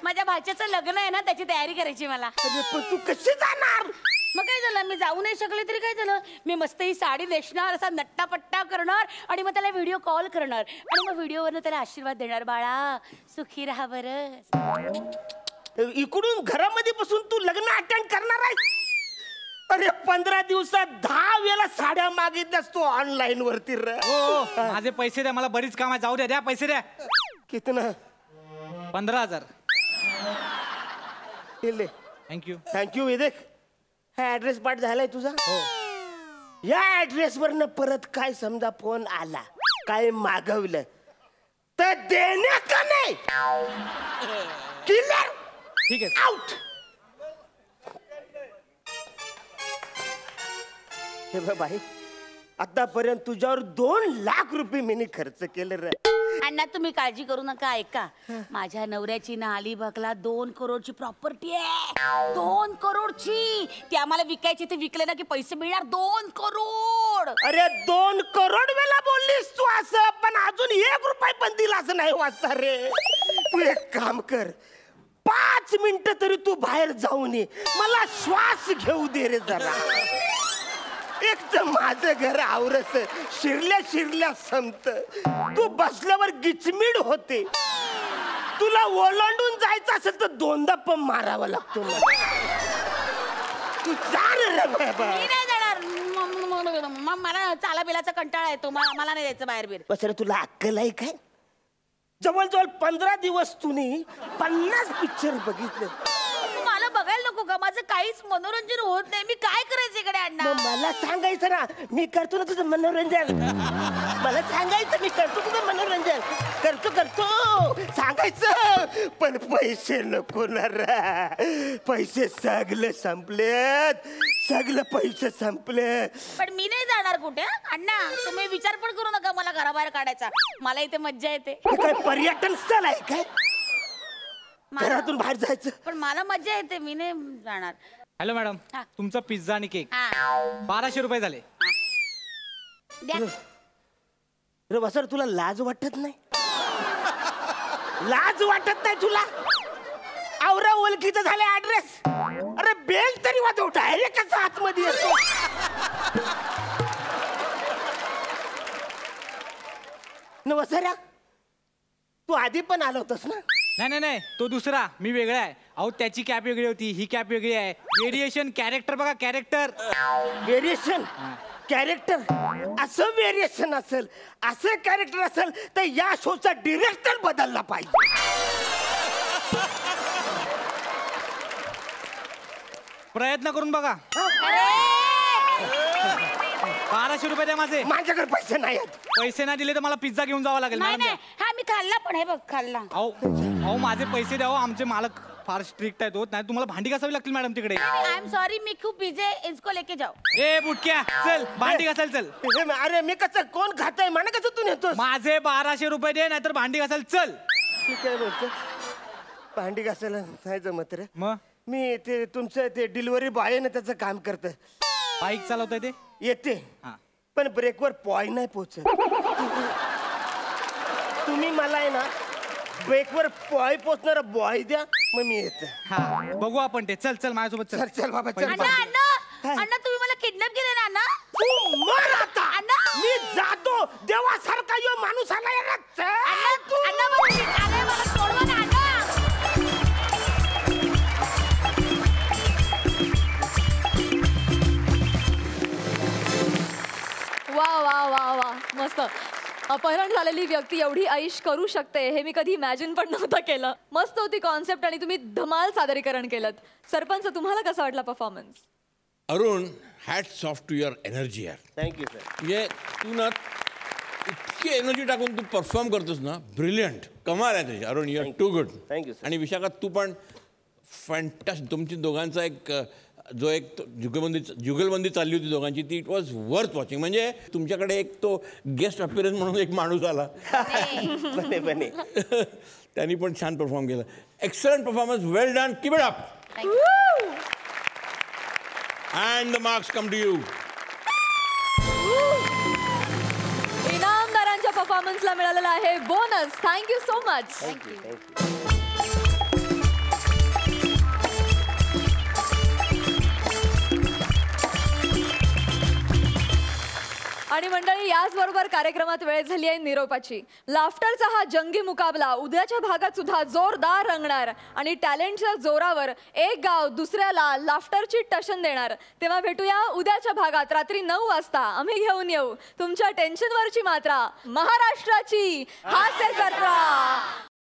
माझ्या भाच्याचं लग्न आहे ना त्याची तयारी करायची मला. अरे पण तू कशी जाणार. मग काय झालं. मी जाऊ नाही शकले तरी काय झालं. मी मस्त ही साडी नेसणार असा नट्टापट्टा करणार आणि मग त्याला व्हिडिओ कॉल करणार आणि मग व्हिडिओवरनं त्याला आशीर्वाद देणार. बाळा सुखी राहा बरं. इकडून घरामध्ये बसून तू लग्न अटेंड करणार आहे. अरे 15 दिवसात 10 वेळा साड्या मागितल्यास तू ऑनलाईन वरती. माझे पैसे द्या. मला बरीच काम आहे. जाऊ द्या. द्या पैसे द्या. कितना. 15,000. दिले. थँक्यू. थँक्यू विवेक. हा ऍड्रेस पाठ झालाय तुझा? या ऍड्रेस वरनं परत काय समजा फोन आला, काय मागवलं तर देण्या का नाही. क्लिअर. ठीक आहे. आउट. हे बघ बाई, आतापर्यंत तुझ्यावर 2 लाख रुपये मी खर्च केले रे. अण्णा तुम्ही काळजी करू नका. ऐका, माझ्या नवऱ्याची ना अलिबागला 2 करोडची प्रॉपर्टी आहे. 2 करोडची. ती आम्हाला विकायची, ते विकले ना की पैसे मिळणार 2 करोड. अरे 2 करोड वेळा बोललीस तू असं, पण अजून 1 रुपये पण दिला असं नाही वाचा रे. तू एक काम कर, 5 मिनिटं तरी तू बाहेर जाऊन ये, मला श्वास घेऊ दे रे जरा. एक तर माझं घर आवरस शिरल्या शिरल्या संपत, तू बसल्यावर गिचमीड होते. तुला ओलांडून जायचं असेल तर 2दा पण मारावा लागतो मला. तू जा रे बाबा. मी नाही जाणार. मला चाला बिलाचा कंटाळा येतो. मला नाही द्यायचं बाहेर बिर. बस रे, तुला अक्कल आहे काय? जवळजवळ 15 दिवस तुम्ही 50 पिक्चर बघितले. मला बघायला नको का? माझं काहीच मनोरंजन होत नाही. मी काय करायचं इकडे अण्णा? मग मला सांगायचं ना, मी करतो ना तुझं मनोरंजन. मला सांगायचं मी करतो तुझं मनोरंजन. करतो सांगायचं, पण पैसे नको ना रे. पैसे सगळे संपलेत, सगळे पैसे संपले. पण मी नाही जाणार कुठे अण्णा. तुम्ही विचार पण करू नका मला घराबाहेर काढायचा. मला इथे मज्जा येते. हे काय पर्यटन स्थळ आहे काय? घरातून बाहेर जायचं. पण मला मज्जा येते. मी नाही जाणार. हॅलो मॅडम, हा. तुमचा पिझ्झा आणि केक हा. 1200 रुपये झाले. द्या. रे वसर, तुला लाज वाटत नाही? लाज वाटत नाही तुला? आवरा ओळखीचं झालं ऍड्रेस. अरे बेल तरी वाजव, डायरेक्ट कसा आतमध्ये येतो. वसऱ्या, तू आधी पण आला होतास ना? नाही, तो दुसरा, मी वेगळा आहे. अहो त्याची कॅप वेगळी होती, ही कॅप वेगळी आहे. व्हेरिएशन, कॅरेक्टर बघा, कॅरेक्टर. Variation, character. असं व्हेरिएशन असेल, असं कॅरेक्टर असेल तर या शोचा डिरेक्टर बदलला पाहिजे. प्रयत्न करून बघा. 1200 रुपये द्या माझे. माझ्याकडे पैसे नाही आहेत. पैसे नाही दिले तर मला पिझ्झा घेऊन जावा लागेल. नाही मॅडम नाही, हा मी खाल्ला पण. हे बघ खाल्ला. अहो माझे पैसे द्या. आमचे मालक फार स्ट्रिक्ट आहेत. होत नाही, तुम्हाला भांडी घासावी लागतील मॅडम तिकडे. आय एम सॉरी, मी खूप बिझी आहे. इसको लेके जाओ. ए बुटक्या, चल भांडी घासायला चल. अरे मी कसं, कोण खाताय मला कसं तू नेतोस? माझे 1200 रुपये दे, नाहीतर भांडी घासायला चल. ठीक आहे बोलतो. भांडी घासायला नाही जमत रे. मग मी ते तुमचं ते डिलिव्हरी बॉय आहे ना, त्याचं काम करतं. बाईक चालवताय ते? येते, हा. पण ब्रेकवर पॉय नाही पोचत. तुम्ही मला आहे ना ब्रेकवर पॉय पोचणारा बॉय द्या, मग मी येते. हा, बघू आपण ते. चल माझ्यासोबत चल चल बाबा चल. अण्णा अण्णा तुम्ही मला किडनॅप केलं ना अण्णा? तू मर आता. अण्णा! मी जातो. देवासारखा यो माणूस आला ना. अण्णा मला सोडवा ना अण्णा. वा वा वा वा, मस्त. अपहरण झालेली व्यक्ती एवढी ऐश करू शकते हे मी कधी इमॅजिन पण नव्हतं केलं. मस्त होती कॉन्सेप्ट आणि तुम्ही धमाल सादरीकरण केलं. सरपंच, तुम्हाला कसा वाटला performance? Arun, hats off to your energy यार. Thank you sir. म्हणजे तू ना इतकी एनर्जी टाकून तू परफॉर्म करतोस ना, ब्रिलियंट. कमाल आहे तुझी Arun. You are too good. Thank you, sir. आणि विशाखा, तू पण फॅन्टास्टिक. तुमची दोघांचा एक जो एक जुगलबंदी चालली होती दोघांची, ती इट वॉज वर्थ वॉचिंग. म्हणजे तुमच्याकडे एक तो गेस्ट अपीअरन्स म्हणून एक माणूस आला. बने बने. त्यांनी पण छान परफॉर्म केलं. Excellent performance. Well done. Keep it up. And the marks come to you. इनामदारांच्या परफॉर्मन्सला मिळालेला आहे बोनस. Thank you so much. आणि मंडळी, याचबरोबर कार्यक्रमात वेळ झाली आहे निरोपाची. लाफ्टरचा हा जंगी मुकाबला उद्याच्या भागात सुद्धा जोरदार रंगणार आणि टॅलेंटच्या जोरावर एक गाव दुसऱ्याला लाफ्टरची टशन देणार. तेव्हा भेटूया उद्याच्या भागात रात्री 9 वाजता. आम्ही घेऊन येऊ तुमच्या टेन्शनवरची मात्रा, महाराष्ट्राची हास्य जत्रा.